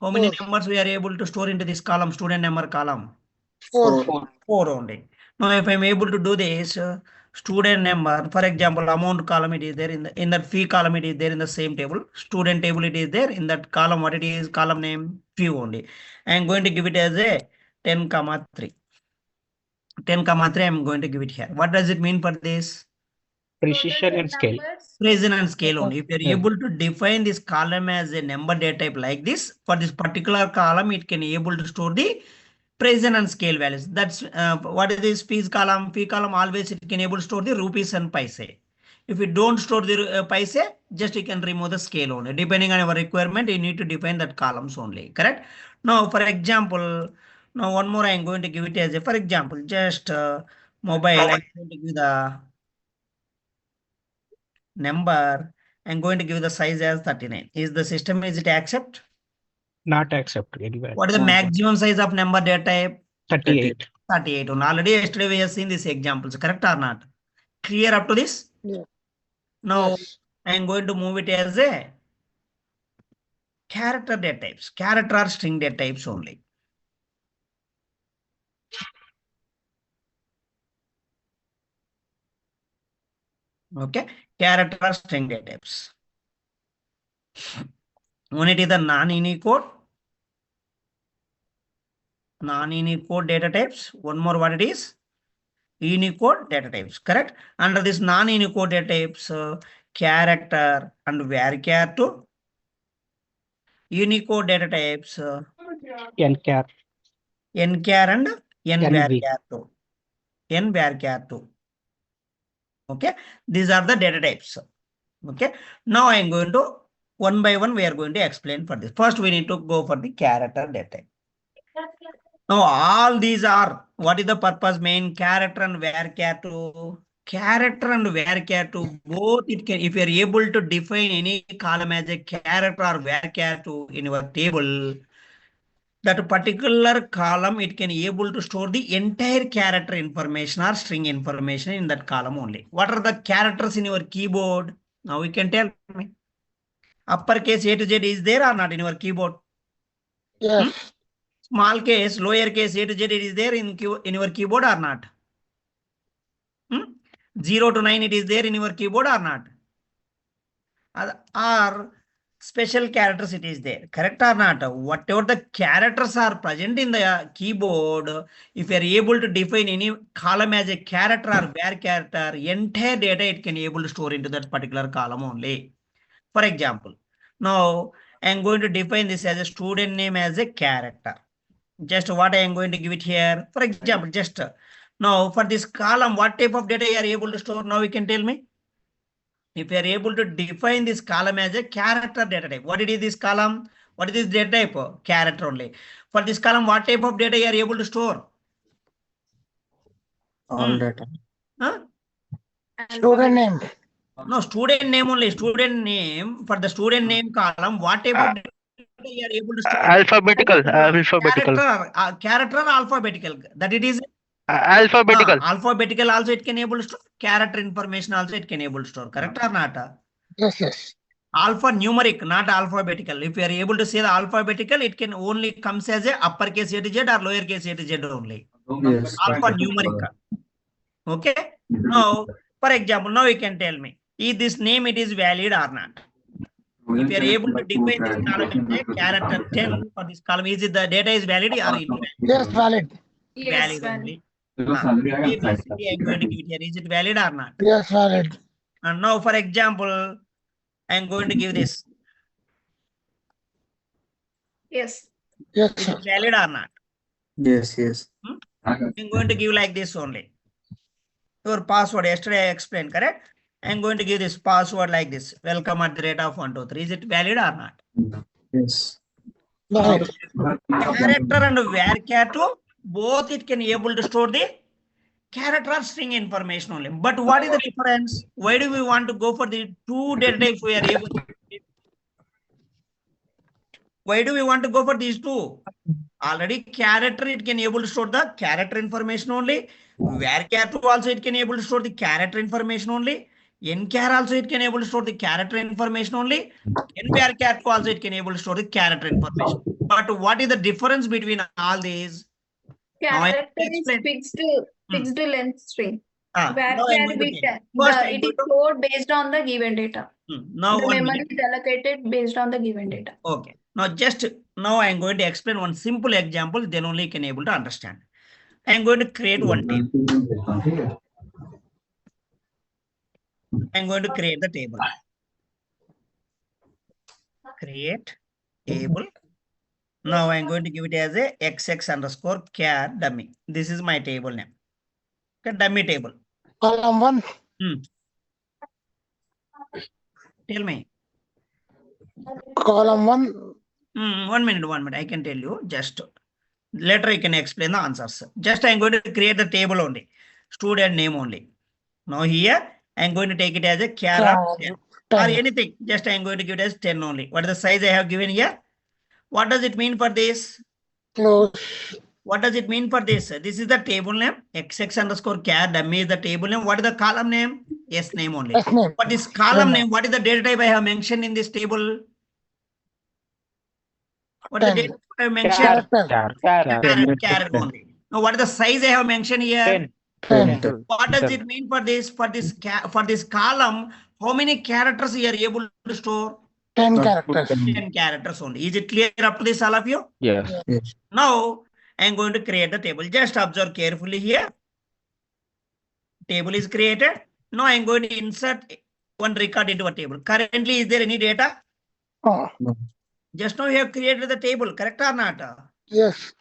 How many 4. numbers we are able to store into this column, student number column? 4. 4 only. Now, if I'm able to do this, student number, for example, amount column, it is there in that fee column, it is there in the same table. Student table, it is there in that column. What it is? Column name fee only. I am going to give it as a 10, 3. 10, 3. I'm going to give it here. What does it mean for this? Precision and scale. Precision and scale only. If you're Yeah. able to define this column as a number data type like this, for this particular column, it can able to store the precision and scale values. That's what is this fees column? Fee column always it can able to store the rupees and paise. If you don't store the paise, just you can remove the scale only. Depending on our requirement, you need to define that columns only. Correct? Now, for example, now one more I'm going to give it as a, for example, just mobile. I'm going to give the number. I'm going to give the size as 39. Is the system, is it accept? Not accept any value. What is the maximum size of number data type? 38. 38. Already yesterday we have seen these examples, correct or not? Clear up to this? Yeah. Now Yes. I am going to move it as a character data types, character or string data types only. Okay, character or string data types. One it is the non-Unicode. Non-Unicode data types. One more what it is? Unicode data types, correct? Under this non-Unicode data types, character and varchar. Unicode data types, nchar. nchar and NV. nvarchar2. Nvarchar2. Okay, these are the data types. Okay, now I am going to one by one we are going to explain for this. First, we need to go for the character data type. Now, all these are, what is the purpose? Main character and varchar2. Character and varchar2, both it can, if you are able to define any column as a character or varchar2 in your table, that particular column, it can able to store the entire character information or string information in that column only. What are the characters in your keyboard? Now you can tell me. Uppercase A to Z is there or not in your keyboard? Yes. Small case, lower case A to Z it is there in your keyboard or not? 0 to 9 it is there in your keyboard or not? Or special characters it is there, correct or not? Whatever the characters are present in the keyboard, if you are able to define any column as a character or var character, entire data it can able to store into that particular column only. For example, now I am going to define this as a student name as a character. Just what I am going to give it here. For example, just now for this column, what type of data you are able to store? Now you can tell me. If you are able to define this column as a character data type, what it is this column? What is this data type? Character only. For this column, what type of data you are able to store? All data. Huh? Student name. No, student name only. Student name. For the student name column, what type of data you are able to store? Alphabetical. Alphabetical. Character or alphabetical? That it is Alphabetical. Alphabetical also it can able to store. Character information also it can able to store. Correct or not? Yes, yes. Alphanumeric, not alphabetical. If you are able to say the alphabetical, it can only comes as a uppercase A to Z or lowercase A to Z only. Yes. Alphanumeric. Okay. Now, for example, now you can tell me, is this name it is valid or not? If you are able to define this column as a character 10 for this column, is it the data is valid or invalid? Yes, valid. Valid only. ABCD I'm going to give it here. Is it valid or not? Yes, valid. And now, for example, I'm going to give this. Yes. Yes, Is sir. it valid or not? Yes, yes. I'm going to give like this only. Your password, yesterday I explained, correct? I'm going to give this password like this. Welcome at the rate of 1, 2, 3. Is it valid or not? Yes. Valid. Character and varchar2, both it can able to store the character or string information only. But what is the difference? Why do we want to go for the two data types we are able to? Why do we want to go for these two? Already character it can able to store the character information only. Varchar2 also it can able to store the character information only. Nchar also it can able to store the character information only. Nvarchar2 also it can able to store the character information. But what is the difference between all these? Now I Character is explain. fixed length string. Now Where I'm can going to we tell. can First, it is stored based on the given data. now The 1 memory minute. is allocated based on the given data. Okay. Now I'm going to explain one simple example. Then only you can able to understand. I'm going to create one table. I'm going to create the table. Create table. Now I'm going to give it as a xx_char dummy. This is my table name. Okay, dummy table. Column 1. Tell me. Column 1. 1 minute. I can tell you. Just later I can explain the answers. Just I'm going to create the table only. Student name only. Now here I'm going to take it as a char of 10. Or anything. Just I'm going to give it as 10 only. What is the size I have given here? What does it mean for this? Close. What does it mean for this? This is the table name. xx_char dummy is the table name. What is the column name? Yes name only. Yes, name. What is column name? What is the data type I have mentioned in this table? What is the data type I have mentioned? Character. Char only. Now what is the size I have mentioned here? 10. What does it mean for this? For this column, how many characters you are able to store? 10 characters. 10 characters only. Is it clear up to this, all of you? Yes. Yes. Now, I'm going to create the table. Just observe carefully here. Table is created. Now, I'm going to insert one record into a table. Currently, is there any data? Oh, Just now, we have created the table. Correct or not? yes.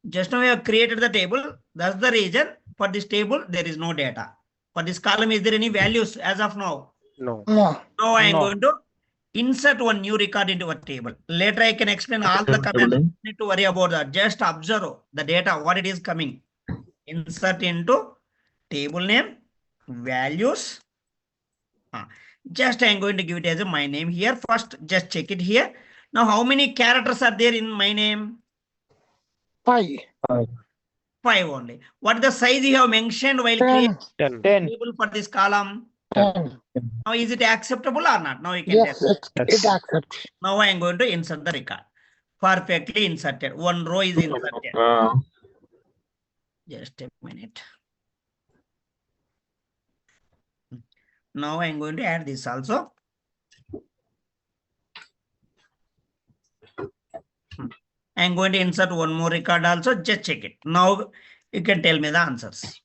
Just now, we have created the table. That's the reason for this table, there is no data. For this column, is there any values as of now? No. No. Now, I'm No. going to insert one new record into a table. Later, I can explain all the commands. No need to worry about that. Just observe the data, what it is coming. Insert into table name, values. Just I'm going to give it as my name here. First, just check it here. Now, how many characters are there in my name? 5. 5 only. What is the size you have mentioned while 10. creating 10. the table for this column? 10. Now, is it acceptable or not? Now, you can Yes, tell. it accepts. Now, I am going to insert the record. Perfectly inserted. One row is inserted. Just a minute. Now, I am going to add this also. I am going to insert one more record also. Just check it. Now, you can tell me the answers.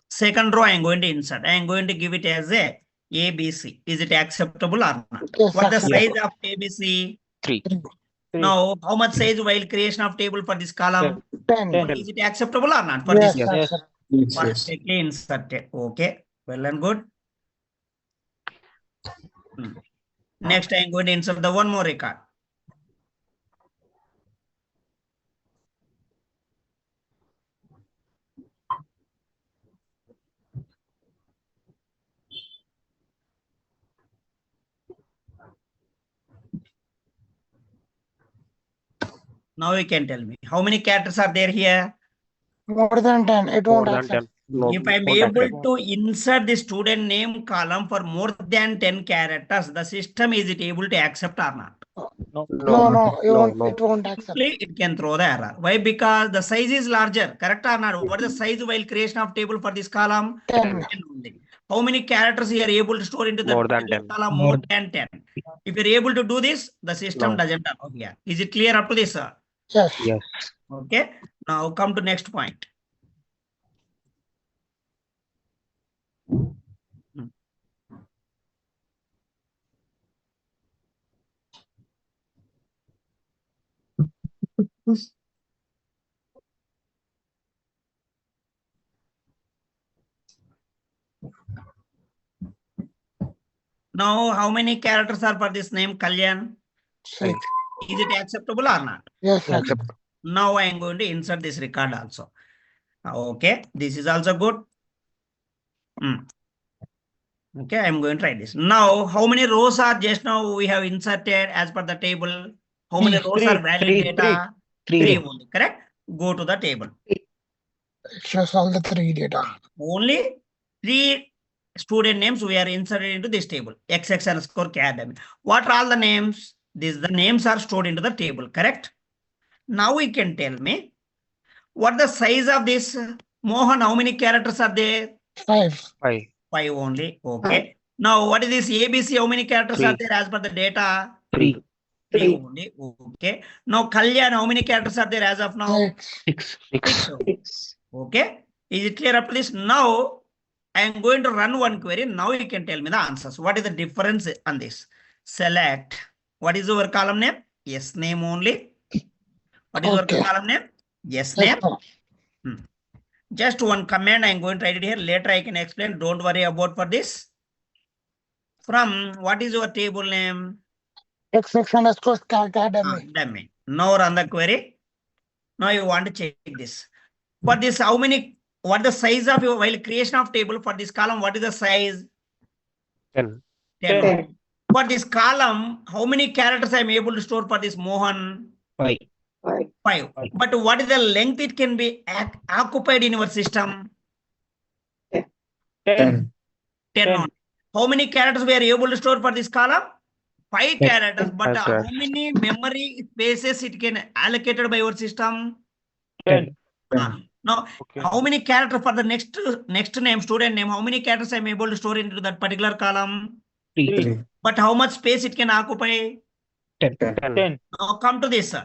Second row, I am going to insert. I am going to give it as a ABC. Is it acceptable or not? Yes, What the acceptable. size of ABC? 3. Now, how much size while creation of table for this column? 10. Is it acceptable or not for Yes, this? Yes. accept. Yes. Perfectly inserted. Okay. Well and good. Next, I am going to insert the one more record. Now you can tell me how many characters are there here? More than 10. It More won't than accept. 10. No, If I am won't able accept. to insert the student name column for more than 10 characters, the system is it able to accept or not? No. No, no. it won't accept. Simply it can throw the error. Why? Because the size is larger. Correct or not? What is the size while creation of table for this column? 10. 10 only. How many characters you are able to store into the More than table 10. column? More than 10. If you're able to do this, the system No. doesn't allow here. Is it clear up to this, sir? Yes. Yes. Okay. Now come to next point. Now, how many characters are for this name, Kalyan? 6. Is it acceptable or not? Yes, Accept. accept. Now I am going to insert this record also. Okay, this is also good. Okay, I am going to try this. Now, how many rows are just now we have inserted as per the table? How many rows are valid data? 3 only, correct? Go to the table. It shows all the 3 data. Only 3 student names we are inserted into this table. xx_char dummy. What are all the names? These the names are stored into the table, correct? Now you can tell me what the size of this Mohan, how many characters are there? 5. 5. 5 only. Okay. Now what is this ABC? How many characters are there as per the data? 3. 3 only. Okay. Now Kalyan, how many characters are there as of now? 6. 6. 6 only. Okay. Is it clear up to this? Now I am going to run one query. Now you can tell me the answers. What is the difference on this? Select. What is our column name? Yes name only. What is Okay. our column name? Yes Yes, name. sir. Just one command I am going to write it here. Later I can explain. Don't worry about for this. From what is your table name? XX underscore academy. Dummy. Now run the query. Now you want to check this. For this, how many, what the size of your, while creation of table for this column, what is the size? 10. 10. For this column, how many characters I am able to store for this Mohan? 5. 5. But what is the length it can be occupied in your system? 10. 10. 10 only. How many characters we are able to store for this column? 5 characters. But Yes, how sir. many memory spaces it can allocated by your system? 10. Now, Okay. how many characters for the next name, student name? How many characters I am able to store into that particular column? 3. 3. But how much space it can occupy? 10. 10. Now come to this.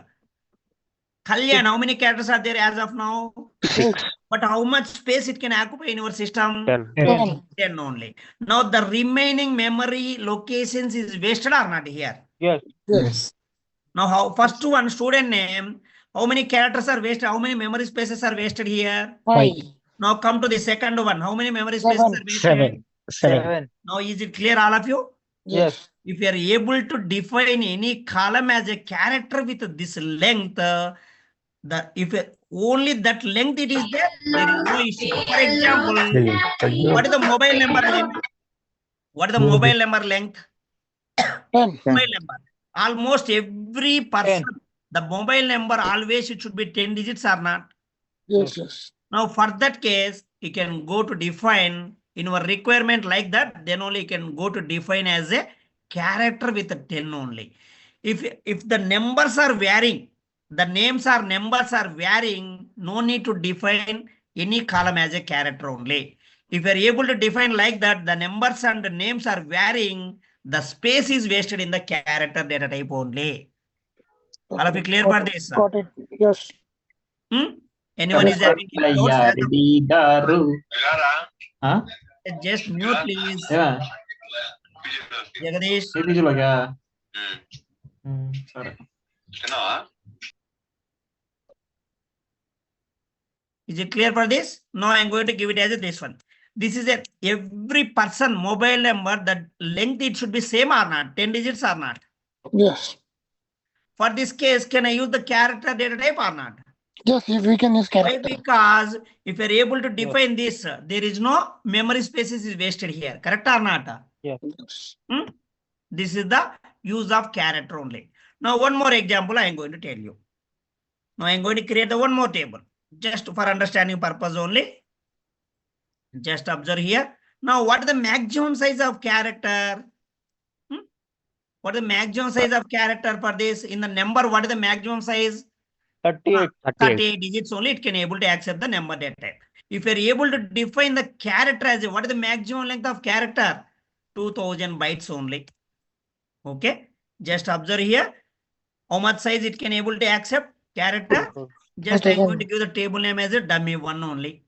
Kalyan, how many characters are there as of now? 6. But how much space it can occupy in your system? 10. 10. 10 only. Now the remaining memory locations is wasted or not here? Yes. Now how first one student name, how many characters are wasted? How many memory spaces are wasted here? 5. Now come to the second one. How many memory spaces are wasted? 7. 7. Now is it clear all of you? Yes. If you are able to define any column as a character with this length, only that length it is there is no issue. For example, what is the mobile number length? What is the mobile number length? 10. Mobile number. Almost every person, the mobile number always it should be 10 digits or not. Yes, yes. Now for that case, you can go to define in your requirement like that, then only you can go to define as a character with a 10 only. If the numbers are varying, the names or numbers are varying, no need to define any column as a character only. If you are able to define like that, the numbers and the names are varying, the space is wasted in the character data type only. All of you clear for this? Got it. Yes. Anyone is having any doubts? Huh? Just mute please. Yeah. Jagadish. Ini juga ya. Sorry. Is it clear for this? Now I am going to give it as this one. This is every person mobile number, the length it should be same or not, 10 digits or not. Yes. For this case, can I use the character data type or not? Yes, if we can use Why? character. Because if you are able to define this, there is no memory spaces is wasted here. Correct or not? Yes. This is the use of character only. Now one more example I am going to tell you. Now I am going to create the one more table. Just for understanding purpose only. Just observe here. Now what is the maximum size of character? What is the maximum size of character for this? In the number, what is the maximum size? 38. 38 digits only it can able to accept the number data type. If you are able to define the character as what is the maximum length of character? 2000 bytes only. Okay. Just observe here. How much size it can able to accept character? Just I am going to give the table name as a dummy 1 only.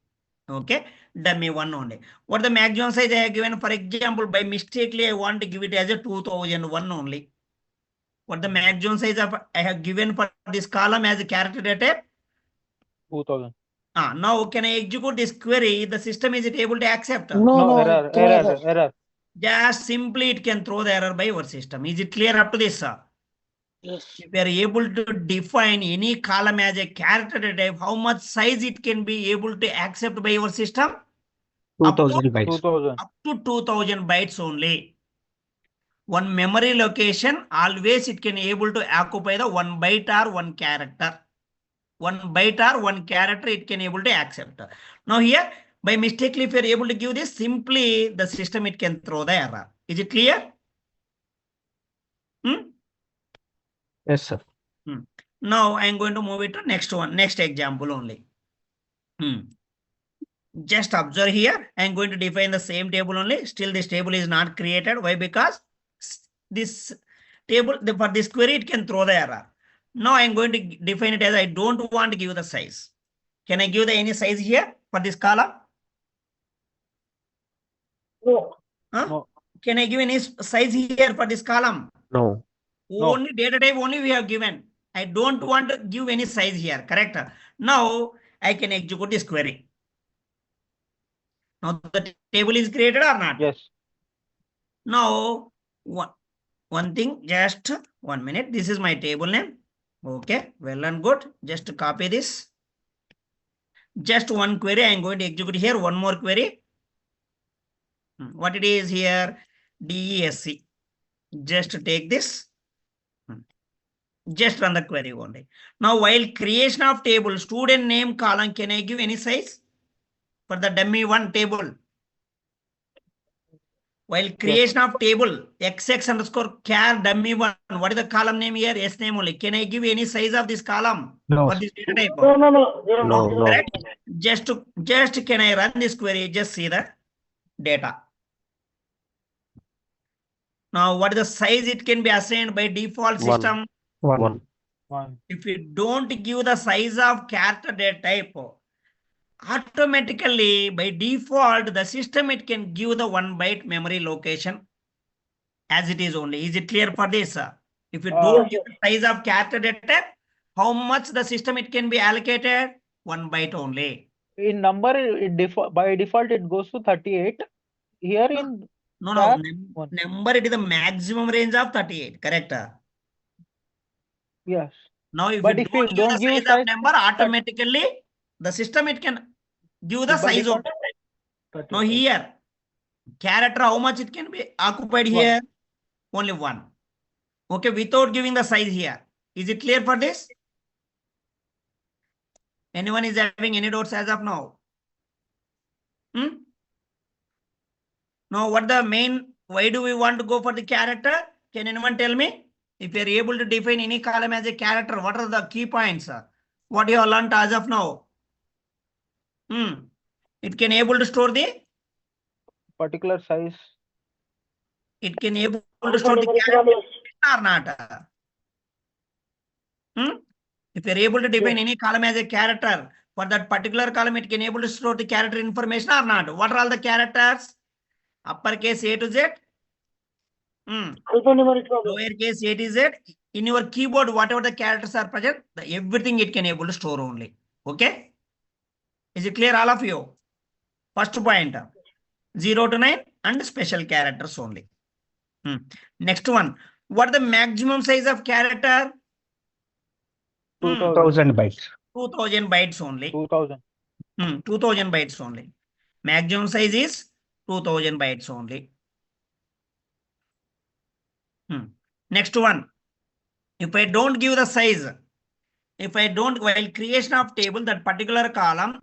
Okay. Dummy 1 only. What the maximum size I have given? For example, by mistakenly I want to give it as a 2001 only. What the maximum size of I have given for this column as a character data? 2000. Now can I execute this query? The system is it able to accept? No, Error. Just simply it can throw the error by our system. Is it clear up to this? Yes. If we are able to define any column as a character data type, how much size it can be able to accept by our system? 2000 bytes. 2000. Up to 2000 bytes only. One memory location, always it can able to occupy the 1 byte or 1 character. 1 byte or 1 character it can able to accept. Now here, by mistakenly if you are able to give this, simply the system it can throw the error. Is it clear? Yes, sir. Now I am going to move it to next one, next example only. Just observe here. I am going to define the same table only. Still, this table is not created. Why? Because this table, for this query, it can throw the error. Now I am going to define it as I don't want to give the size. Can I give the any size here for this column? No. Huh? No. Can I give any size here for this column? No. No. Only data type only we have given. I don't want to give any size here. Correct? Now I can execute this query. Now the table is created or not? Yes. Now one thing, just 1 minute. This is my table name. Okay, well and good. Just copy this. Just one query. I am going to execute here. One more query. What it is here? DESC. Just take this. Just run the query only. Now, while creation of table, student name column, can I give any size for the dummy one table? While creation of table, XX underscore char dummy one, what is the column name here? S name only. Can I give any size of this column? No. For this data type? No. No. Correct? Just can I run this query? Just see the data. Now, what is the size it can be assigned by default system? One. If you don't give the size of character data type, automatically by default, the system it can give the 1 byte memory location as it is only. Is it clear for this? If you don't give the size of character data type, how much the system it can be allocated? 1 byte only. In number, by default, it goes to 38. Here in No, char, no. Number it is the maximum range of 38. Correct? yes. Now, if But you if you don't give don't the give size size, of number, automatically the system it can give the By size of. default, Now here, character, how much it can be occupied here? Only 1. Okay, without giving the size here. Is it clear for this? Anyone is having any doubts as of now? Now, what the main, why do we want to go for the character? Can anyone tell me? If you are able to define any column as a character, what are the key points? What you have learned as of now? It can able to store the particular size. It can able to store the character or not? If you're able to define any column as a character, for that particular column, it can able to store the character information or not? What are all the characters? Uppercase A to Z. Lowercase A to Z. In your keyboard, whatever the characters are present, everything it can able to store only. Okay? Is it clear, all of you? First point, 0 to 9 and special characters only. Next one, what is the maximum size of character? 2000 bytes. 2000 bytes only. 2000. 2000 bytes only. Maximum size is 2000 bytes only. Next one, if I don't give the size, if I don't, while creation of table, that particular column,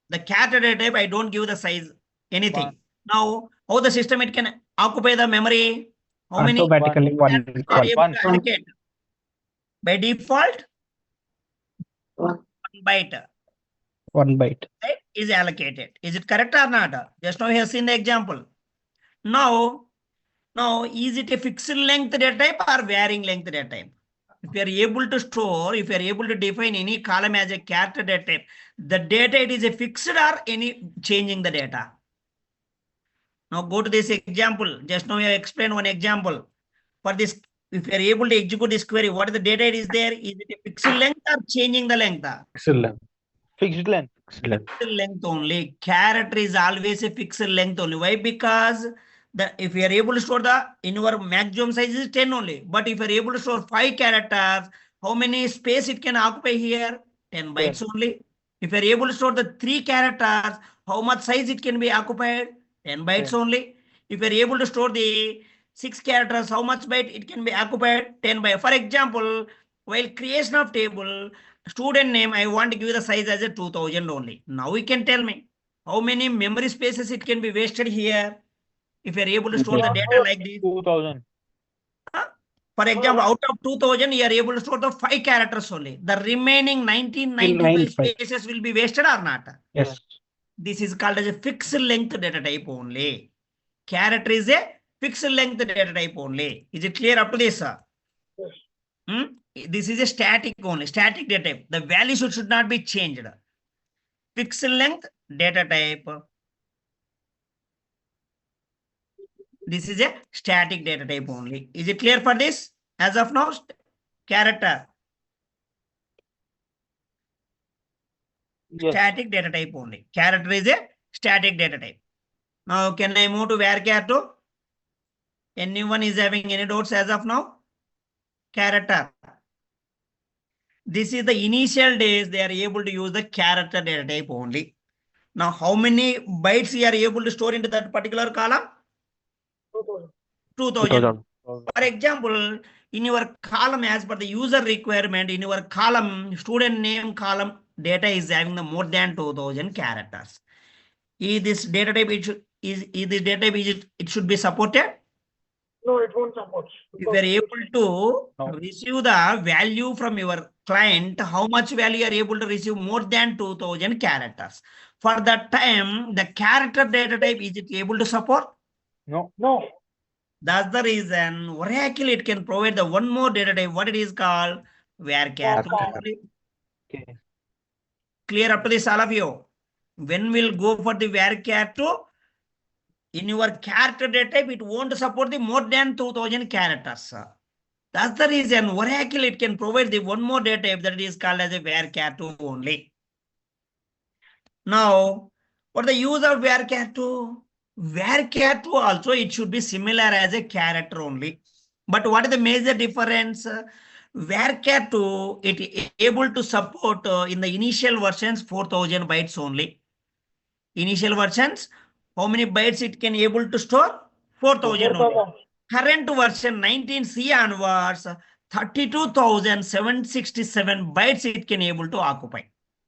the character data type, I don't give the size, anything. Now, how the system it can occupy the memory? How many? Automatically one. Allocate? By default, 1 byte. 1 byte. Right, is allocated. Is it correct or not? Just now you have seen the example. Now, is it a fixed length data type or varying length data type? If you are able to store, if you are able to define any column as a character data type, the data it is a fixed or any changing the data. Now go to this example. Just now you have explained one example. For this, if you are able to execute this query, what is the data it is there? Is it a fixed length or changing the length? Fixed length. Fixed length. Fixed length only. Character is always a fixed length only. Why? Because if you are able to store in your maximum size is 10 only. But if you are able to store 5 characters, how many space it can occupy here? 10 bytes only. If you are able to store the 3 characters, how much size it can be occupied? 10 bytes only. If you are able to store the 6 characters, how much byte it can be occupied? 10 bytes. For example, while creation of table, student name, I want to give the size as a 2000 only. Now you can tell me how many memory spaces it can be wasted here. If you are able to store the data like this. 2000. For example, out of 2000, you are able to store the 5 characters only. The remaining 1995 spaces will be wasted or not? Yes. This is called as a fixed length data type only. Character is a fixed length data type only. Is it clear up to this? Yes. This is a static only, static data type. The value should not be changed. Fixed length data type. This is a static data type only. Is it clear for this? As of now, character, Yes. static data type only. Character is a static data type. Now, can I move to varchar 2? Anyone is having any doubts as of now? Character. This is the initial days they are able to use the character data type only. Now, how many bytes you are able to store into that particular column? 2000. For example, in your column, as per the user requirement, in your column, student name column, data is having the more than 2000 characters. Is this data type, it should be supported? No, it won't support. If you are able to No. receive the value from your client, how much value you are able to receive? More than 2000 characters. For that time, the character data type, is it able to support? No. No. That's the reason Oracle, it can provide the one more data type. What it is called? Varchar. Okay. Clear up to this, all of you? When we'll go for the varchar 2, in your character data type, it won't support the more than 2000 characters. That's the reason Oracle, it can provide the one more data type that is called as a varchar 2 only. Now, what the use of varchar 2? Varchar 2 also, it should be similar as a character only. But what is the major difference? Varchar 2, it is able to support in the initial versions 4000 bytes only. Initial versions, how many bytes it can able to store? 4000 only. Current version 19C onwards, 32,767 bytes it can able to occupy.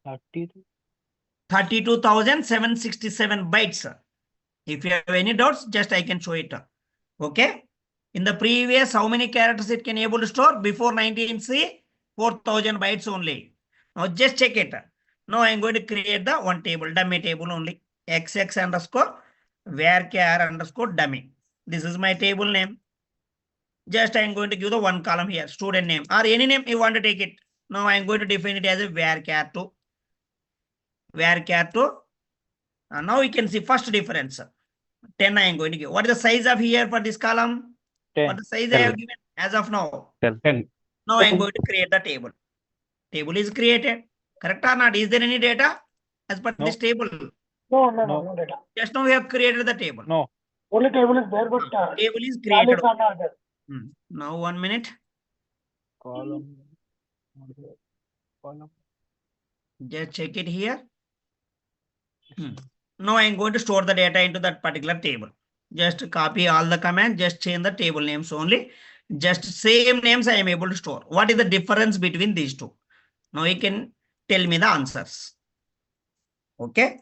32. 32,767 bytes. If you have any doubts, just I can show it. Okay. In the previous, how many characters it can able to store? Before 19C, 4000 bytes only. Now just check it. Now I'm going to create the one table, dummy table only. XX underscore varchar underscore dummy. This is my table name. Just I'm going to give the one column here, student name or any name you want to take it. Now I'm going to define it as a varchar 2. Varchar 2. Now you can see first difference. 10 I am going to give. What is the size of here for this column? 10. What the size I have given as of now? 10. Now I am going to create the table. Table is created. Correct or not? Is there any data as per No. this table? No data. Just now we have created the table. No. Only table is there, but Table is values created. are not there. Now 1 minute. Column. Just check it here. Now I am going to store the data into that particular table. Just copy all the commands, just change the table names only. Just same names I am able to store. What is the difference between these two? Now you can tell me the answers. Okay.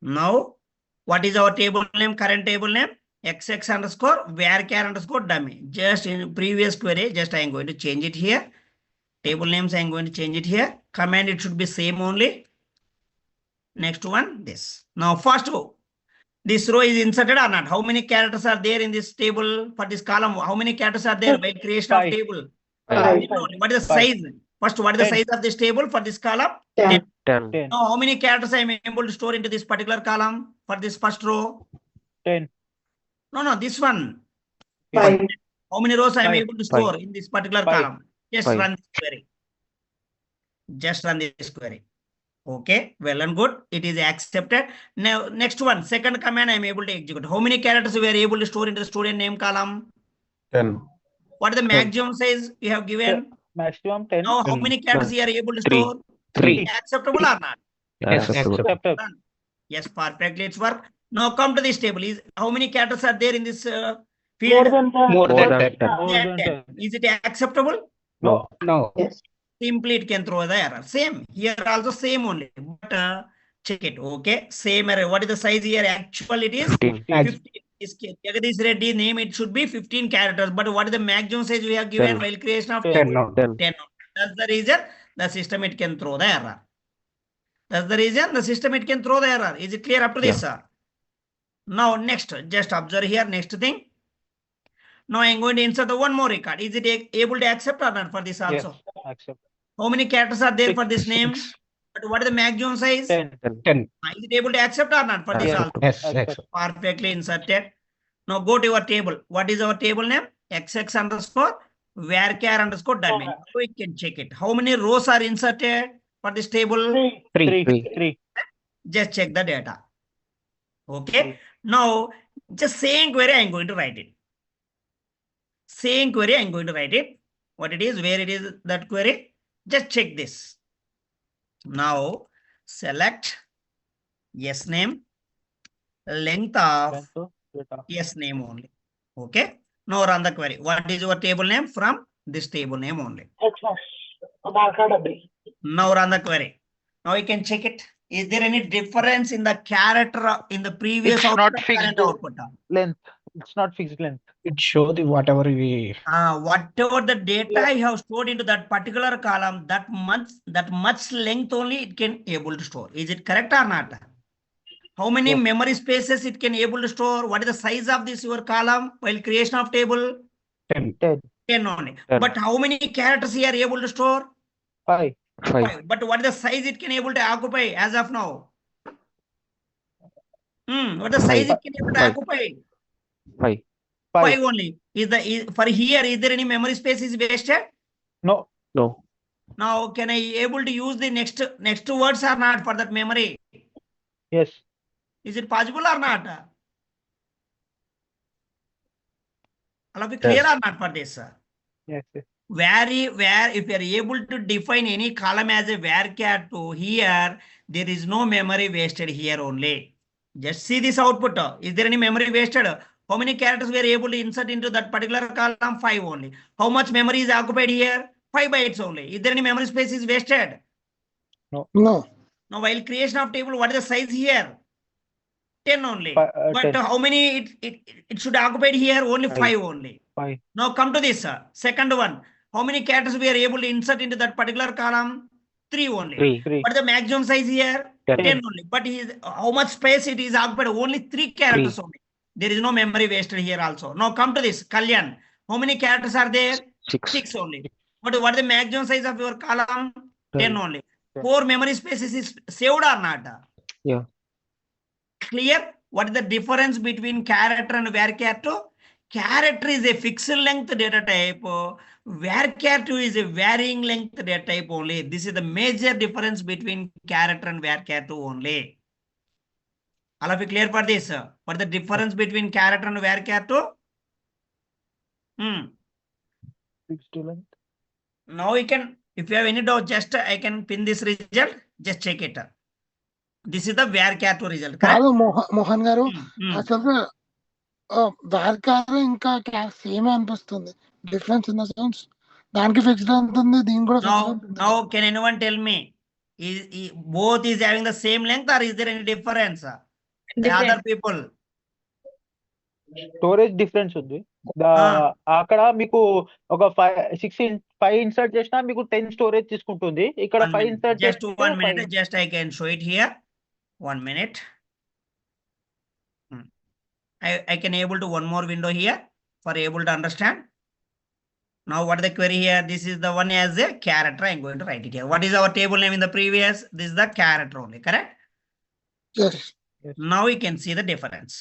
Now, what is our table name, current table name? XX underscore varchar underscore dummy. Just in previous query, just I am going to change it here. Table names I am going to change it here. Command, it should be same only. Next one, this. Now first row. This row is inserted or not? How many characters are there in this table for this column? How many characters are there by creation of 5. table? 5. What is the 5. size? First, what is the 10. size of this table for this column? 10. 10. Now, how many characters I am able to store into this particular column for this first row? 10. No, this one. 5. How many rows I am 5. able to store in this particular 5. column? Just 5. run this query. Just run this query. Okay, well and good. It is accepted. Now, next one, second command I am able to execute. How many characters we are able to store into the student name column? 10. What is the maximum size you have given? Maximum 10. Now, how many characters you are able to 3. store? 3. Acceptable or not? Yes, acceptable. Accepted. Yes, perfectly. It's work. Now come to this table. Is how many characters are there in this More field? than 10. More More than than 10. More Than than 10. 10. Is it acceptable? No. No. Yes. Simply it can throw the error. Same here also same only. But check it. Okay, same error. What is the size here? Actual it is 15. 15. Is Jagadish Reddy name, it should be 15 characters, but what is the maximum size we have given 10. while creation of 10. table? 10. 10. That's the reason the system it can throw the error. That's the reason the system it can throw the error. Is it clear up to this, sir? Now next, just observe here, next thing. Now I'm going to insert the one more record. Is it able to accept or not for this Yes, also? accept. How many characters are there for this Six. name? But what is the maximum size? 10. 10. Is it able to accept or not for this Yes. also? Yes. Accept. Perfectly inserted. Now go to your table. What is our table name? XX underscore varchar underscore domain. So we can check it. How many rows are inserted for this table? 3. 3. Just check the data. Okay. Now just same query I'm going to write it. Same query I'm going to write it. What it is, where it is, that query. Just check this. Now select yes name, length of Data. yes name only. Okay. Now run the query. What is your table name? From this table name only. Xmas. Marker W. Now run the query. Now you can check it. Is there any difference in the character in the previous It's not output and fixed. current output? Length. It's not fixed length. It show the whatever we. Whatever the data I have stored into that particular column, that much length only it can able to store. Is it correct or not? How many Yes. memory spaces it can able to store? What is the size of this your column while creation of table? 10. 10 only. 10. But how many characters here able to store? 5. 5. But what is the size it can able to occupy as of now? What is the size it can able to Five. occupy? 5. 5 only. For here, is there any memory space is wasted? No. No. Now, can I able to use the next words or not for that memory? Yes. Is it possible or not? I'll be clear or not for this? Yes. Yes. Where if you are able to define any column as a varchar2, here there is no memory wasted here only. Just see this output. Is there any memory wasted? How many characters we are able to insert into that particular column? 5 only. How much memory is occupied here? 5 bytes only. Is there any memory space is wasted? No. Now while creation of table, what is the size here? 10 only. 10. But how many it should occupy here? Only 5 only. 5. Now come to this second one. How many characters we are able to insert into that particular column? 3 only. 3. 3. What is the maximum size here? 10. 10 only. But how much space it is occupied? Only 3 characters only. There is no memory wasted here also. Now come to this Kalyan. How many characters are there? 6. 6 only. What is the maximum size of your column? 10 only. 4 memory spaces is saved or not? Yeah. Clear? What is the difference between character and varchar2? Character is a fixed length data type. Varchar2 is a varying length data type only. This is the major difference between character and varchar2 only. All of you clear for this? What is the difference between character and varchar2? Fixed length. Now you can, if you have any doubt, just I can pin this result. Just check it. This is the varchar2 result. Correct? కాదు మోహన్ గారు Hmm. అసలు వార్కార్ ఇంకా same అనిపిస్తుంది. Difference in the sense దానికి fixed ఎంత ఉంది, దీనికి కూడా fixed ఉంటుంది. Now can anyone tell me? Both is having the same length or is there any difference? The other people. Storage difference ఉంది. అక్కడ మీకు ఒక 5 ఇన్సర్ట్ చేసినా మీకు 10 స్టోరేజ్ తీసుకుంటుంది. ఇక్కడ 5 insert Just 1 minute. Just I can show it here. 1 minute. I can able to one more window here for able to understand. Now what is the query here? This is the one as a character. I'm going to write it here. What is our table name in the previous? This is the character only, correct? Yes. Now we can see the difference.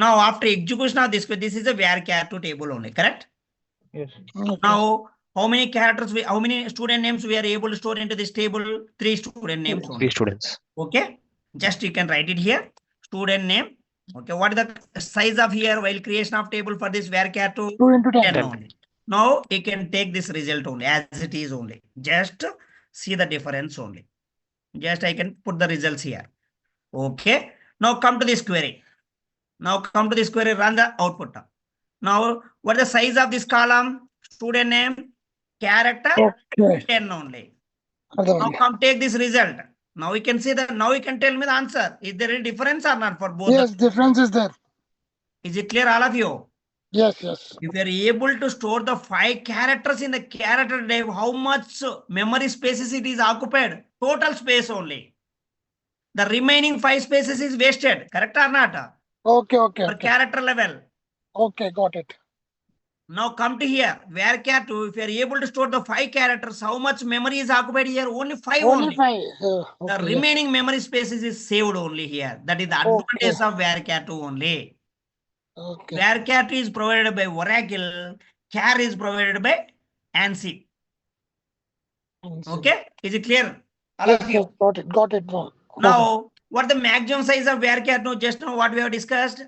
Now after execution of this is a varchar2 table only, correct? Yes. Okay. Now how many characters how many student names we are able to store into this table? 3 student names only. 3 students. Okay, just you can write it here. Student name. Okay, what is the size of here while creation of table for this varchar2? 2 into 10. 10 only. Now you can take this result only as it is only. Just see the difference only. Just I can put the results here. Okay. Now come to this query. Now come to this query, run the output. Now what is the size of this column? Student name, character, Okay. 10 only. Now అర్థమైంది. come take this result. Now you can see that. Now you can tell me the answer. Is there any difference or not for both? Yes, difference is there. Is it clear, all of you? Yes, yes. If you are able to store the 5 characters in the character type, how much memory spaces it is occupied? Total space only. The remaining 5 spaces is wasted. Correct or not? Okay, okay, For okay. character level. Okay, got it. Now come to here. Varchar 2, if you are able to store the 5 characters, how much memory is occupied here? Only 5 Only only. 5. The Okay, yes. remaining memory spaces is saved only here. That is the advantage of Varchar 2 only. Okay. Varchar 2 is provided by Oracle. Char is provided by ANSI. Okay, is it clear? All Yes, of you. yes, got it, got it. Got it. Now, what the maximum size of Varchar 2? Just now what we have discussed.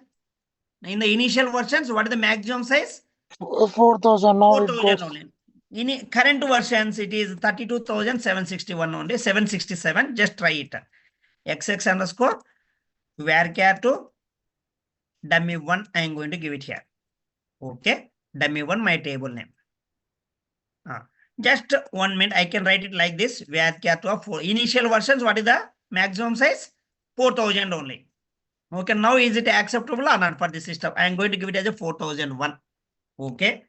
In the initial versions, what is the maximum size? 4,000 now it 4,000 goes. only. In current versions, it is 32,761 only, 767. Just try it. XX underscore Varchar 2 dummy 1. I am going to give it here. Okay, dummy 1, my table name. Just 1 minute, I can write it like this. Varchar 2 of 4. Initial versions, what is the maximum size? 4,000 only. Okay, now is it acceptable or not for the system? I am going to give it as a 4,001. Okay.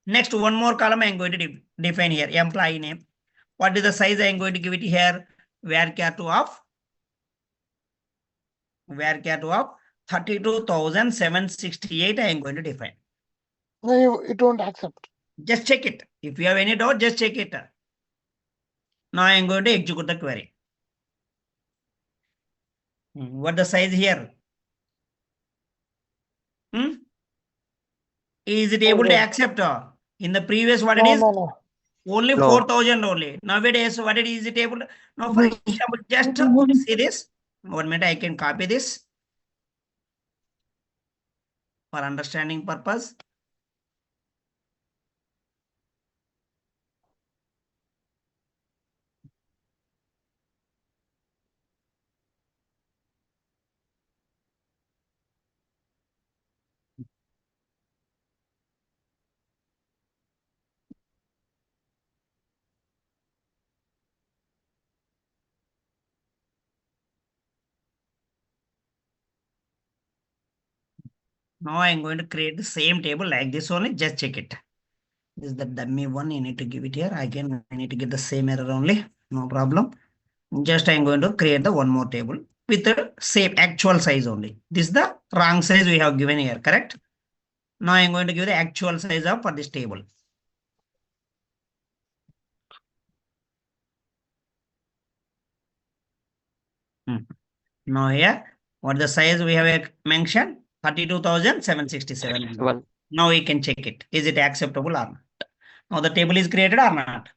Next, one more column I am going to define here. Employee name. What is the size I am going to give it here? Varchar 2 of 32,768 I am going to define. No, it won't accept. Just check it. If you have any doubt, just check it. Now I am going to execute the query. What the size here? Is it able to accept? In the previous, what it is? No. Only No. 4,000 only. Nowadays, what it is it able to? Now, for example, just see this. 1 minute, I can copy this for understanding purpose. Now I am going to create the same table like this only. Just check it. This is the dummy one. You need to give it here. Again, I need to get the same error only. No problem. Just I am going to create the one more table with the same actual size only. This is the wrong size we have given here, correct? Now I am going to give the actual size of for this table. Now here, what the size we have mentioned? 32,767. One. Now we can check it. Is it acceptable or not? Now the table is created or not?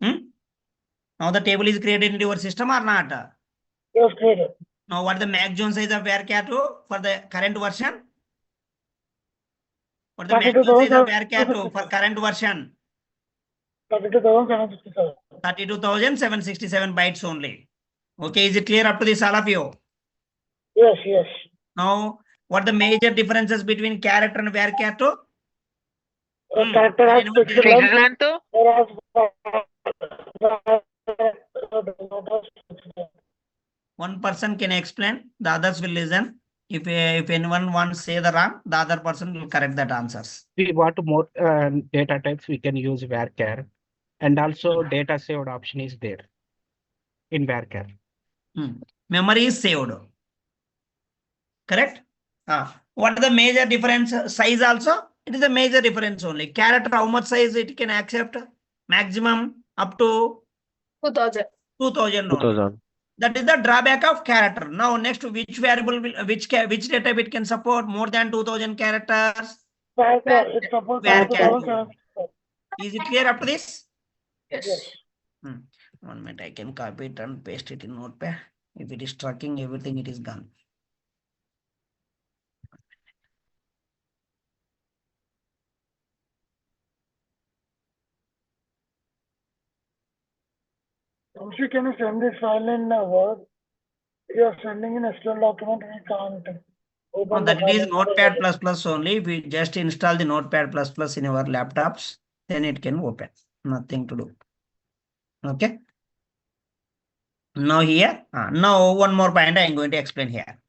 Now the table is created into your system or not? Yes, created. Now what is the maximum size of Varchar 2 for the current version? What is the maximum size of Varchar 2 for current version? 32,767. 32,767 bytes only. Okay, is it clear up to this, all of you? Yes. Now, what the major differences between character and Varchar 2? Character has Anyone fixed can- length, whereas One person can explain, the others will listen. If anyone wants to say the wrong, the other person will correct that answers. We want more data types, we can use varchar. And also data saved option is there in varchar. Memory is saved. Correct? What is the major difference? Size also? It is a major difference only. Character, how much size it can accept? Maximum up to 2,000. 2,000 only. 2000. That is the drawback of character. Now, next, which variable will, which data type it can support more than 2,000 characters? it supports Varchar. Is it clear up to this? Yes. 1 minute, I can copy it and paste it in Notepad. If it is tracking everything, it is gone. Can you send this file in Word? You are sending in SQL document, we can't open That the it is file. Notepad++ only. If we just install the Notepad++ in our laptops, then it can open. Nothing to do. Okay. Now here, now one more point I am going to explain here.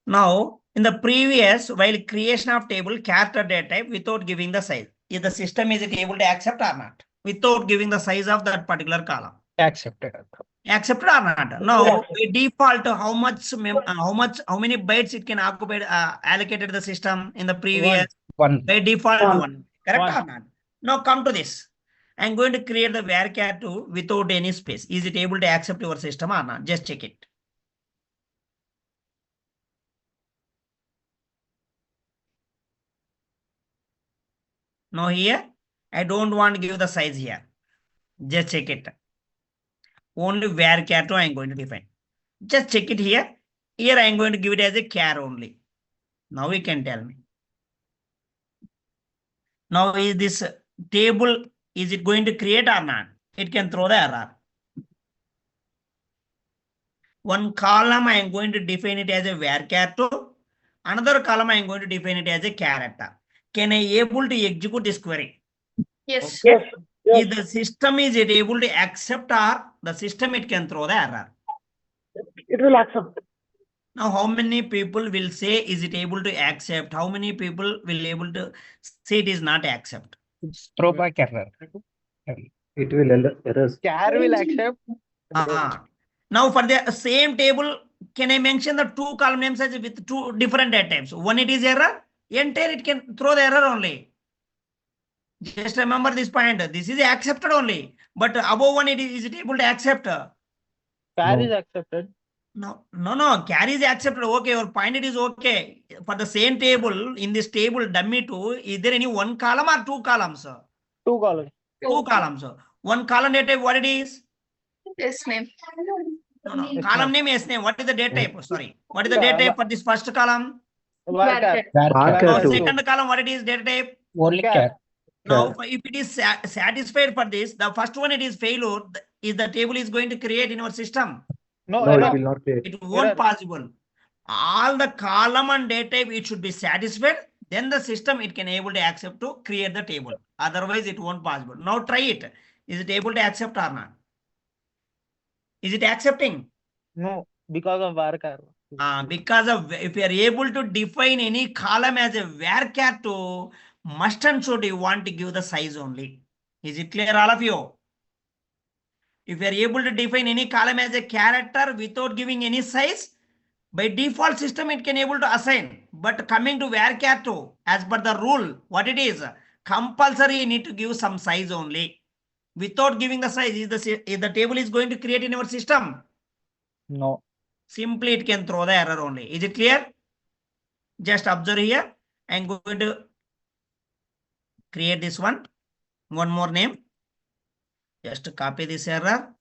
Now, in the previous, while creation of table character data type without giving the size, if the system is able to accept or not, without giving the size of that particular column, Accepted. accepted or not? Now, by default, how many bytes it can occupy, allocated the system in the previous? One. By default, one. Correct One. or not? Now come to this. I'm going to create the varchar2 without any space. Is it able to accept your system or not? Just check it. Now here, I don't want to give the size here. Just check it. Only varchar2 I'm going to define. Just check it here. Here I'm going to give it as a char only. Now you can tell me. Now is this table, is it going to create or not? It can throw the error. One column I am going to define it as a varchar2. Another column I am going to define it as a character. Can I able to execute this query? Yes. Okay. If the system is able to accept or the system, it can throw the error. It will accept. Now, how many people will say is it able to accept? How many people will able to say it is not accept? Throwback error. It will errors. Char will accept. Now, for the same table, can I mention the two column names as with two different data types? One it is error, entire it can throw the error only. Just remember this point. This is accepted only, but above one is it able to accept? Char No. is accepted. No. Carry is accepted. Okay, your point it is okay. For the same table, in this table, dummy 2, is there any one column or two columns? Two columns. Two columns. One column data type, what it is? Yes, name. No. Yes, Column ma'am. name, yes name. What is the data type? Sorry. What is the data type for this first column? Varchar. Varchar. Now, Two. second column, what it is data type? Only Char. char. Now, if it is satisfied for this, the first one it is failure, is the table is going to create in our system. No, No, error. it will not create. It won't Error. possible. All the column and data type, it should be satisfied. Then the system, it can able to accept to create the table. Otherwise, it won't possible. Now try it. Is it able to accept or not? Is it accepting? No, because of varchar. Because of, if you are able to define any column as a varchar2, must and should you want to give the size only. Is it clear, all of you? If you are able to define any column as a character without giving any size, by default system it can able to assign. But coming to varchar2, as per the rule, what it is, compulsory you need to give some size only. Without giving the size, if the table is going to create in our system, No. simply it can throw the error only. Is it clear? Just observe here. I'm going to create this one more name. Just copy this error.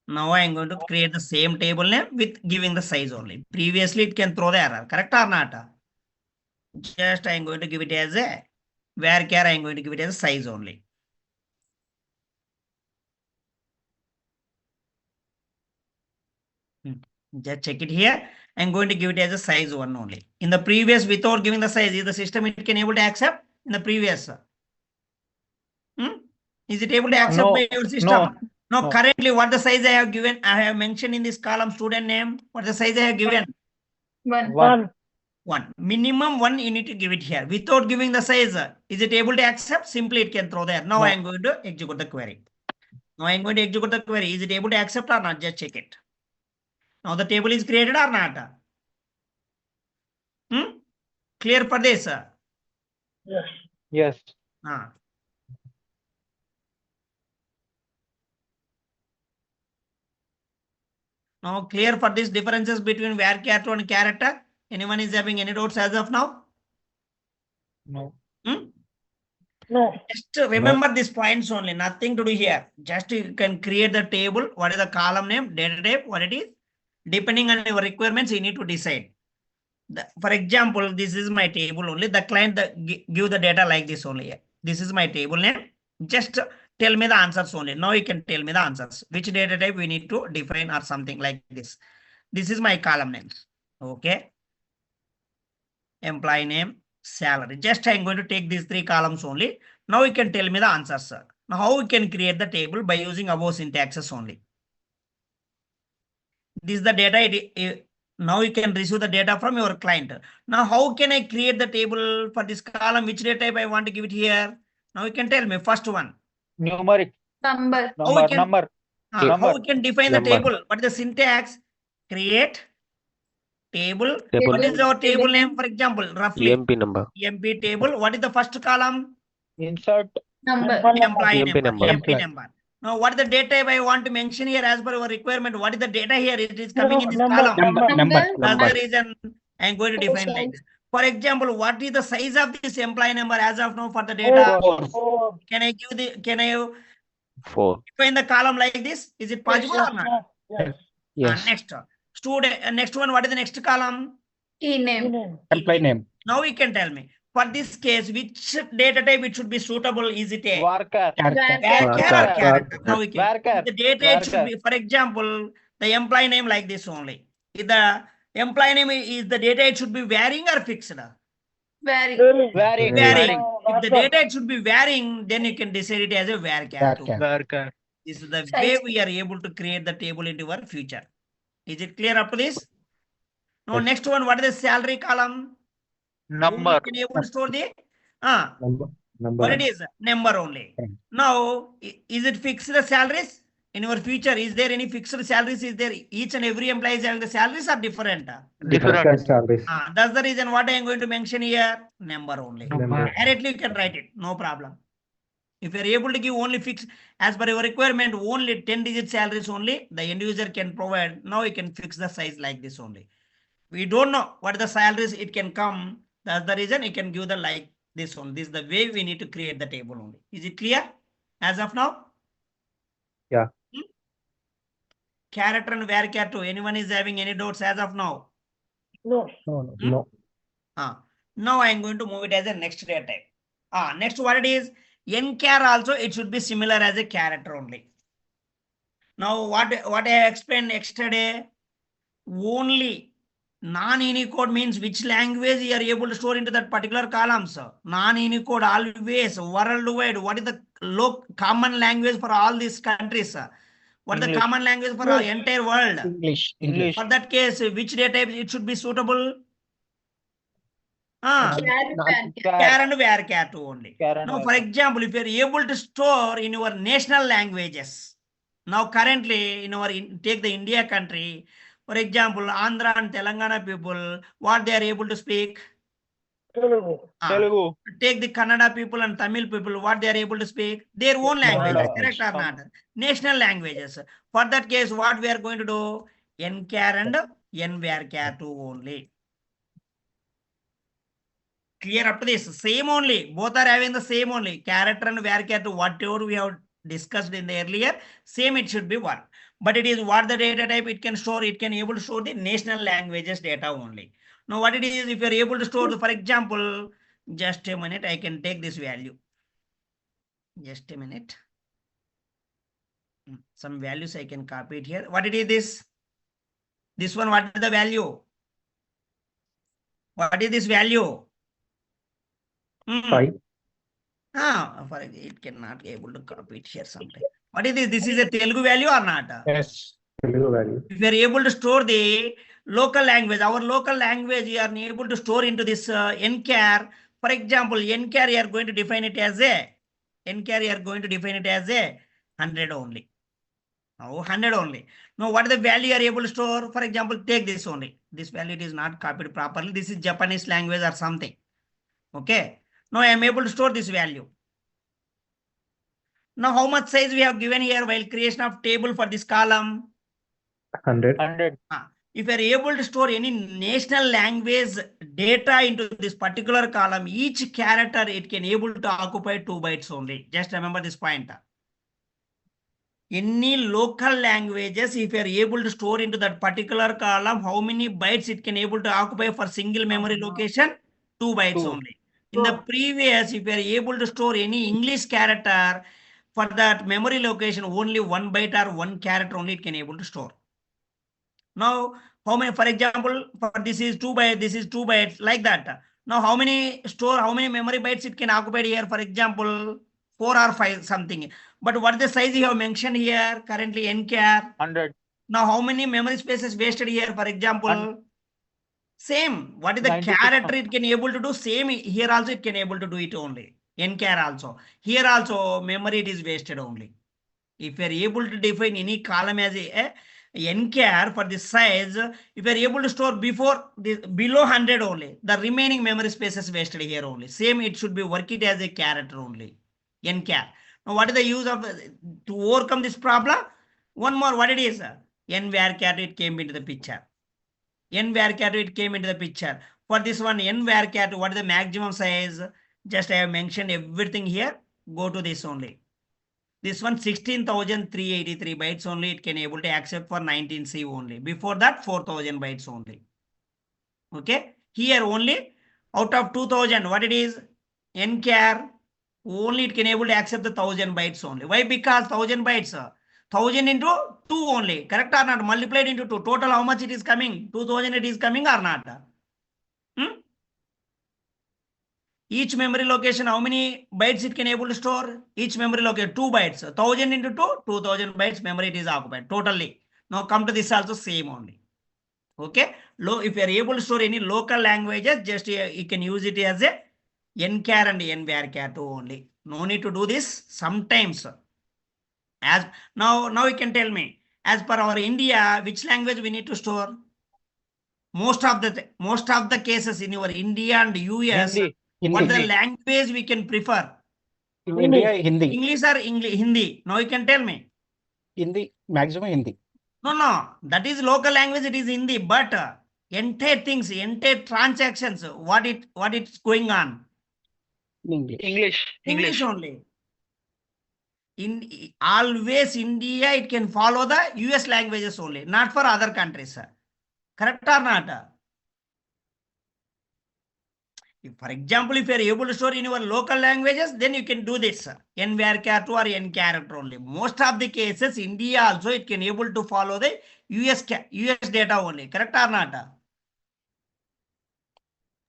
Now I'm going to create the same table name with giving the size only. Previously it can throw the error, correct or not? Just I'm going to give it as a varchar, I'm going to give it as a size only. Just check it here. I'm going to give it as a size 1 only. In the previous, without giving the size, is the system it can able to accept in the previous? Is it able to accept No. by your system? No. Now, No. currently, what the size I have given, I have mentioned in this column student name. What the size I have given? One. One. Minimum 1 you need to give it here. Without giving the size, is it able to accept? Simply it can throw there. Now No. I am going to execute the query. Now I am going to execute the query. Is it able to accept or not? Just check it. Now the table is created or not? Clear for this? Yes. Yes. Now clear for these differences between varchar2 and character? Anyone is having any doubts as of now? No. No. Just remember these points only, nothing to do here. Just you can create the table. What is the column name, data type, what it is. Depending on your requirements, you need to decide. For example, this is my table only. The client give the data like this only. This is my table name. Just tell me the answers only. Now you can tell me the answers. Which data type we need to define or something like this. This is my column name. Okay. Employee name, salary. Just I'm going to take these 3 columns only. Now you can tell me the answers, sir. Now, how we can create the table by using above syntaxes only. This is the data. Now you can receive the data from your client. Now, how can I create the table for this column? Which data type I want to give it here? Now you can tell me first one. Numeric. Number. How we can- Number. How Number. we can define Number. the table? What is the syntax? Create table. Table. What is our table name? For example, roughly EMP number. EMP table. What is the first column? Insert. Number. Employee EMP number. number. EMP number. Now, what is the data type I want to mention here as per our requirement? What is the data here? It is coming in this column. Number. That's Number. the reason I'm going to define like this. For example, what is the size of this employee number as of now for the data? Can I can I 4. define the column like this? Is it possible or not? Yes. Next student. Next one. What is the next column? E-name. Employee name. Now you can tell me. For this case, which data type it should be suitable? Is it a Varchar. Character. varchar or character? Now we can. Varchar. The data it should be, for example, the employee name like this only. If the employee name is the data, it should be varying or fixed. Vary. Varying. Varying. If the data it should be varying, then you can decide it as a varchar. too. Varchar. Varchar. This is the Size. way we are able to create the table into our future. Is it clear up to this? Now, Yes. next one, what is the salary column? Number. You can able to store the Number. what it is? Number only. Okay. Now, is it fixed the salaries? In your future, is there any fixed salaries? Is there each and every employee is having the salaries are different? Different salaries. That's the reason what I am going to mention here. Number only. Number. Directly you can write it, no problem. If you are able to give only fixed, as per your requirement, only 10-digit salaries only, the end user can provide. Now you can fix the size like this only. We don't know what the salaries it can come. That's the reason you can give the like this one. This is the way we need to create the table only. Is it clear as of now? Yeah. Character and varchar too. Anyone is having any doubts as of now? No. No. Now I am going to move it as a next data type. Next what it is? Nchar also it should be similar as a character only. Now what I explained yesterday, only non-Unicode means which language you are able to store into that particular column, sir. Non-Unicode always worldwide. What is the common language for all these countries, sir? What is the English. common language for our entire world? English. English. For that case, which data type it should be suitable? Char and varchar too only. Now, for example, if you are able to store in your national languages, now currently in our take the India country, for example, Andhra and Telangana people, what they are able to speak? Telugu. Take the Kannada people and Tamil people, what they are able to speak? Their own languages, language. correct or not? National languages. For that case, what we are going to do? Nchar and nvarchar too only. Clear up to this? Same only. Both are having the same only. Character and varchar to whatever we have discussed in the earlier, same it should be one. But it is what the data type it can store. It can able to store the national languages data only. Now what it is, if you are able to store, for example, just a minute, I can take this value. Just a minute. Some values I can copy it here. What it is this? This one, what is the value? What is this value? 5. For it cannot be able to copy it here sometime. What is this? This is a Telugu value or not? Yes. Telugu value. If you are able to store the local language, our local language, you are able to store into this nchar. For example, nchar, you are going to define it as a 100 only. Now 100 only. Now what is the value you are able to store? For example, take this only. This value it is not copied properly. This is Japanese language or something. Okay. Now I am able to store this value. Now how much size we have given here while creation of table for this column? 100. 100. If you are able to store any national language data into this particular column, each character it can able to occupy 2 bytes only. Just remember this point. Any local languages, if you are able to store into that particular column, how many bytes it can able to occupy for single memory location? 2 bytes 2. only. In the previous, if you are able to store any English character for that memory location, only 1 byte or 1 character only it can able to store. Now, how many, for example, for this is 2 bytes, this is 2 bytes, like that. Now, how many memory bytes it can occupy here? For example, 4 or 5 something. But what is the size you have mentioned here currently nchar? 100. Now how many memory spaces wasted here, for example? Same. What is the 96. character it can able to do? Same here also it can able to do it only. Nchar also. Here also memory it is wasted only. If you are able to define any column as a nchar for the size, if you are able to store before the below 100 only, the remaining memory space is wasted here only. Same, it should be work it as a character only. Nchar. Now, what is the use of to overcome this problem? One more, what it is? Nvarchar it came into the picture. Nvarchar it came into the picture. For this one, Nvarchar, what is the maximum size? Just I have mentioned everything here. Go to this only. This one 16,383 bytes only it can able to accept for 19C only. Before that 4,000 bytes only. Okay. Here only out of 2,000 what it is? Nchar only it can able to accept the 1,000 bytes only. Why? Because 1,000 bytes 1,000 into 2 only. Correct or not? Multiplied into 2. Total how much it is coming? 2,000 it is coming or not? Each memory location, how many bytes it can able to store? Each memory location, 2 bytes. 1,000 into 2, 2,000 bytes memory it is occupied totally. Now come to this also same only. Okay. If you are able to store any local languages, just you can use it as a nchar and nvarchar only. No need to do this sometimes. As now you can tell me, as per our India, which language we need to store? Most of the cases in your India and US. Hindi. What the language we can prefer? In India, Hindi. English or Hindi? Now you can tell me. Hindi, maximum Hindi. No. That is local language. It is Hindi. But entire things, entire transactions, what it's going on? In English. English only. In always India, it can follow the US languages only, not for other countries. Correct or not? For example, if you are able to store in your local languages, then you can do this. Nvarchar or Ncharacter only. Most of the cases, India also it can able to follow the US data only. Correct or not?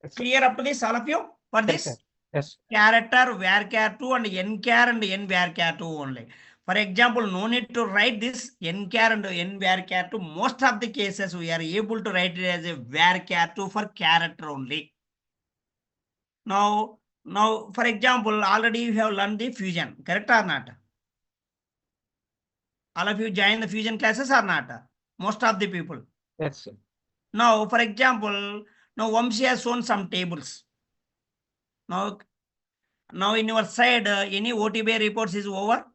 Yes, Clear up to this, all of you? For this? sir. Yes. Character, varchar2 and nchar and nvarchar2 only. For example, no need to write this nchar and nvarchar2. Most of the cases, we are able to write it as a varchar2 for character only. Now, for example, already you have learned the fusion, correct or not? All of you join the fusion classes or not? Most of the people. Yes, sir. Now, for example, now Vamsi has shown some tables. Now in your side, any OTB reports is over?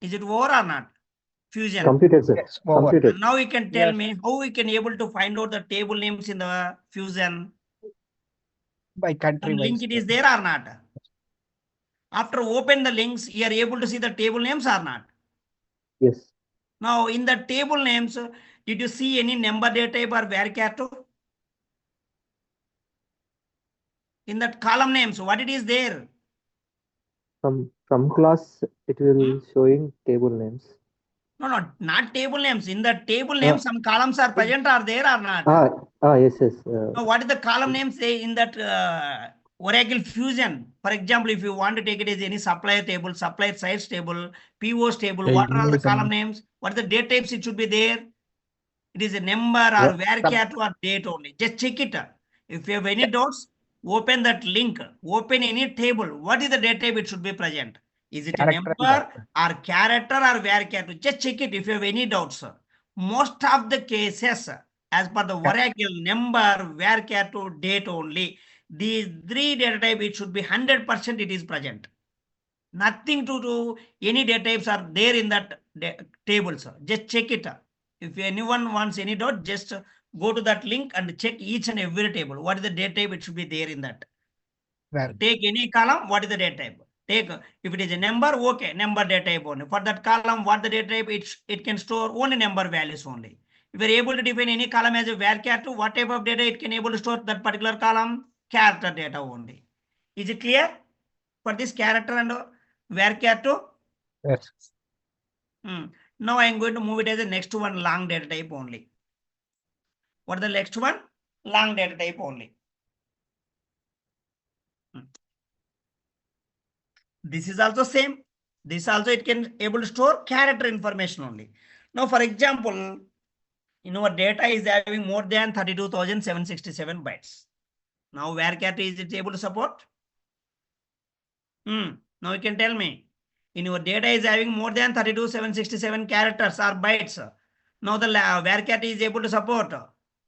Is it over or not? Fusion. Completed, sir. Yes, over. Completed. Now you can tell Yes. me how we can able to find out the table names in the fusion. By country And wise. link it is there or not? After open the links, you are able to see the table names or not? Yes. Now in the table names, did you see any number data type or varchar2? In that column names, what it is there? From class, it will showing table names. No, not table names. In the table names, some columns are present or there or not? Yes. Now, what is the column name say in that Oracle Fusion? For example, if you want to take it as any supplier table, supplier sites table, POs table, Yeah, what are all the use them. column names? What are the date types it should be there? It is a number or varchar or date only. Just check it. If you have any doubts, open that link. Open any table. What is the date type it should be present? Is it a Character number or character or varchar? Just check it if you have any doubts. Most of the cases, as per the Oracle, number, varchar, date only. These 3 data type, it should be 100% it is present. Nothing to do, any data types are there in that table, sir. Just check it. If anyone wants any doubt, just go to that link and check each and every table. What is the data type? It should be there in that. Where? Take any column, what is the data type? Take, if it is a number, okay, number data type only. For that column, what the data type, it can store only number values only. If you are able to define any column as a varchar2, what type of data it can able to store that particular column? Character data only. Is it clear? For this character and varchar2? Yes. Now I am going to move it as the next one, long data type only. What is the next one? Long data type only. This is also same. This also it can able to store character information only. Now, for example, in our data is having more than 32,767 bytes. Now, varchar is it able to support? Now you can tell me. In your data is having more than 32,767 characters or bytes. Now the varchar is able to support.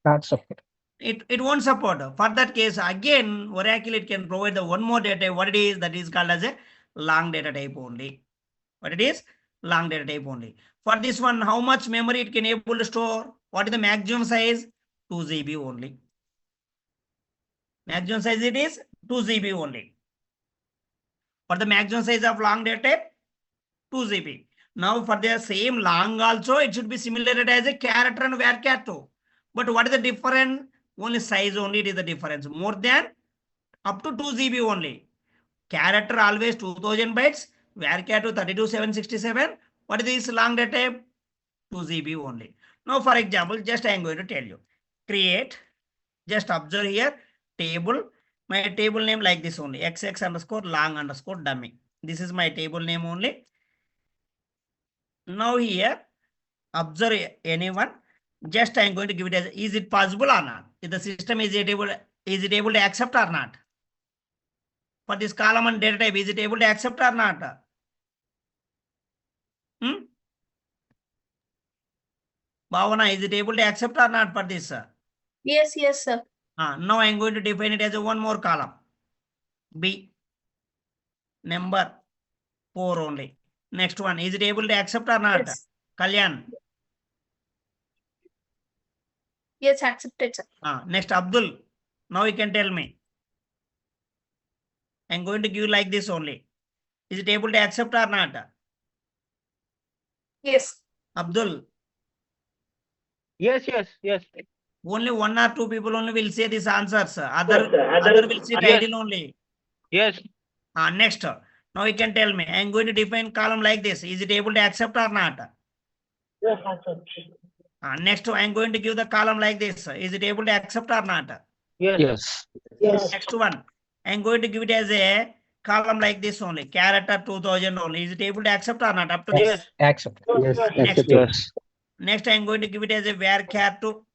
Not support. It won't support. For that case, again, Oracle it can provide the one more data. What it is, that is called as a long data type only. What it is? Long data type only. For this one, how much memory it can able to store? What is the maximum size? 2 GB only. Maximum size it is 2 GB only. For the maximum size of long data type, 2 GB. Now for the same long also, it should be similar as a character and varchar too. But what is the difference? Only size only it is the difference. More than up to 2 GB only. Character always 2000 bytes. Varchar to 32,767. What is this long data type? 2 GB only. Now for example, just I am going to tell you. Create. Just observe here. Table. My table name like this only. XX underscore long underscore dummy. This is my table name only. Now here, observe anyone. Just I am going to give it as, is it possible or not? If the system is it able to accept or not? For this column and data type, is it able to accept or not? Bhavana, is it able to accept or not for this? Yes, yes, sir. Now I am going to define it as a one more column. B. Number 4 only. Next one, is it able to accept or not? Yes. Kalyan. Yes, accepted, sir. Next, Abdul. Now you can tell me. I'm going to give like this only. Is it able to accept or not? Yes. Abdul, Yes, yes, yes. only 1 or 2 people only will say these answers. Other will see Yes. title only. Yes. Next. Now you can tell me. I'm going to define column like this. Is it able to accept or not? Yes, accept. Next, I'm going to give the column like this. Is it able to accept or not? Yes. Yes. Next one, I'm going to give it as a column like this only. Character 2000 only. Is it able to accept or not? Up to this. Yes. Accept. Yes, Next. accepted. Yes. Next, I'm going to give it as a varchar 2.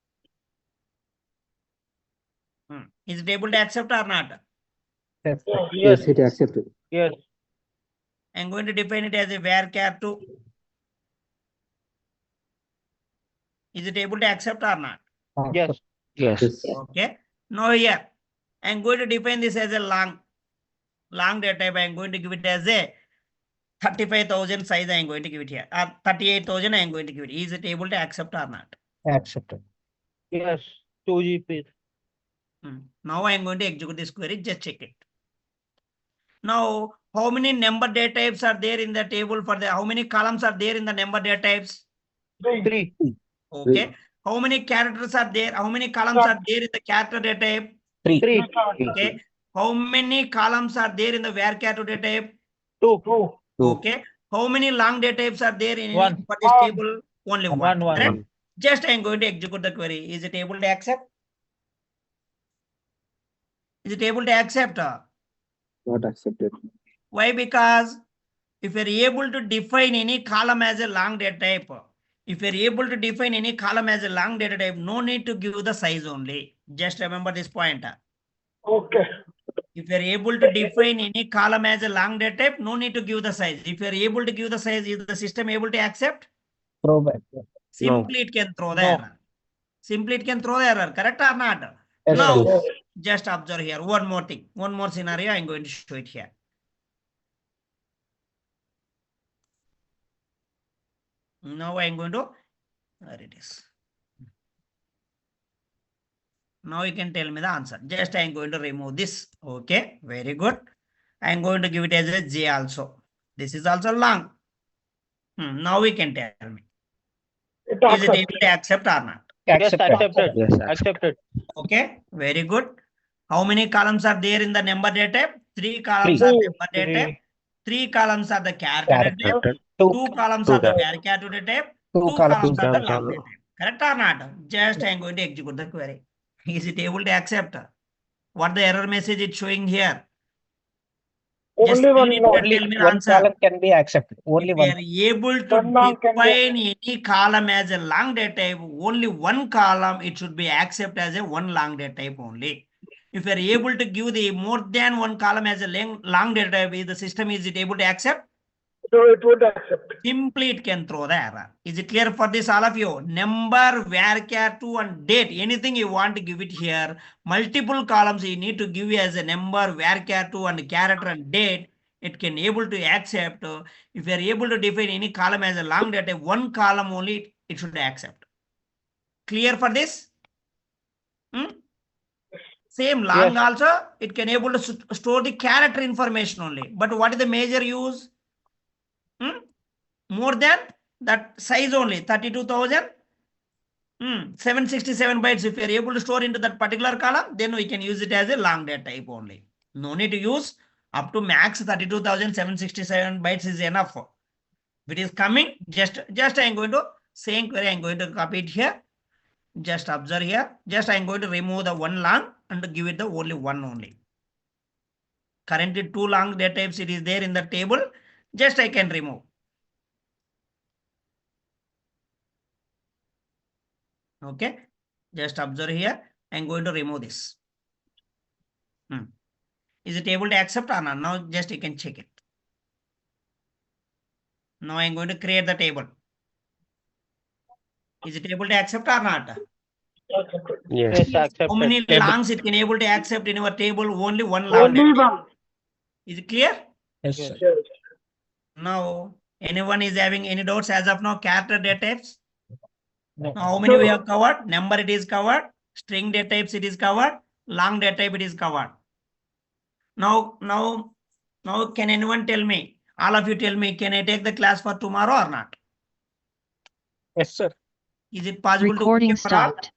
Is it able to accept or not? Yes. Yes, it accepted. Yes. I'm going to define it as a varchar 2. Is it able to accept or not? Yes. Yes. Yes. Okay. Now here, I'm going to define this as a long data type. I'm going to give it as a 35,000 size. I'm going to give it here. 38,000 I'm going to give it. Is it able to accept or not? Accepted. Yes. 2 GB. Now I'm going to execute this query. Just check it. Now, how many number data types are there in the table for the, how many columns are there in the number data types? 3. Okay. How many characters are there? How many columns are there in the character data type? 3. 3. Okay. How many columns are there in the varchar data type? 2. Two. Okay. How many long data types are there in One. for this table? Only one. One. Correct? Just I'm going to execute the query. Is it able to accept? Is it able to accept? Not accepted. Why? Because if you're able to define any column as a long data type, no need to give the size only. Just remember this point. Okay. If you're able to define any column as a long data type, no need to give the size. If you're able to give the size, is the system able to accept? Throw back. Simply it can throw the No. error. Simply it can throw the error. Correct or not? Yes, Now, sir. just observe here. One more thing. One more scenario. I'm going to show it here. Now I'm going to, where it is. Now you can tell me the answer. Just I'm going to remove this. Okay, very good. I'm going to give it as a J also. This is also long. Now we can tell me. Is it able to accept or not? Yes. Accepted. Accepted. Yes, Accepted. Okay, very good. How many columns are there in the number data type? 3 columns are number data type. 3 columns are the character data type. Character. 2 columns are the varchar data type. 2 columns are the long data type. Correct or not? Just I'm going to execute the query. Is it able to accept? What the error message is showing here? Just Only you one need to Only tell me the one answer. column can be accepted. Only If we one. are able to One column can be define any column as a long data type, only one column, it should be accepted as a one long data type only. If you are able to give the more than one column as a long data type, is the system, is it able to accept? So it would accept. Simply it can throw the error. Is it clear for this, all of you? Number, varchar2 and date, anything you want to give it here. Multiple columns you need to give as a number, varchar2 and character and date. It can able to accept. If you are able to define any column as a long data, one column only it should accept. Clear for this? Same long Yes. also, it can able to store the character information only. But what is the major use? More than that size only, 32,767 bytes. If you are able to store into that particular column, then we can use it as a long data type only. No need to use up to max 32,767 bytes is enough. If it is coming, just I am going to same query, I am going to copy it here. Just observe here. Just I am going to remove the one long and give it the only one only. Currently 2 long data types it is there in the table. Just I can remove. Okay, just observe here. I'm going to remove this. Is it able to accept or not? Now just you can check it. Now I'm going to create the table. Is it able to accept or not? Yes. Yes, accepted. How many Table. longs it can able to accept in your table? Only one long. Only one. Is it clear? Yes, Yes. sir. Now, anyone is having any doubts as of now? Character data types. No. Now, how many we have covered? Number it is covered. String data types it is covered. Long data type it is covered. Now, can anyone tell me? All of you tell me, can I take the class for tomorrow or not? Yes, sir. Is it possible Recording to for all? stopped.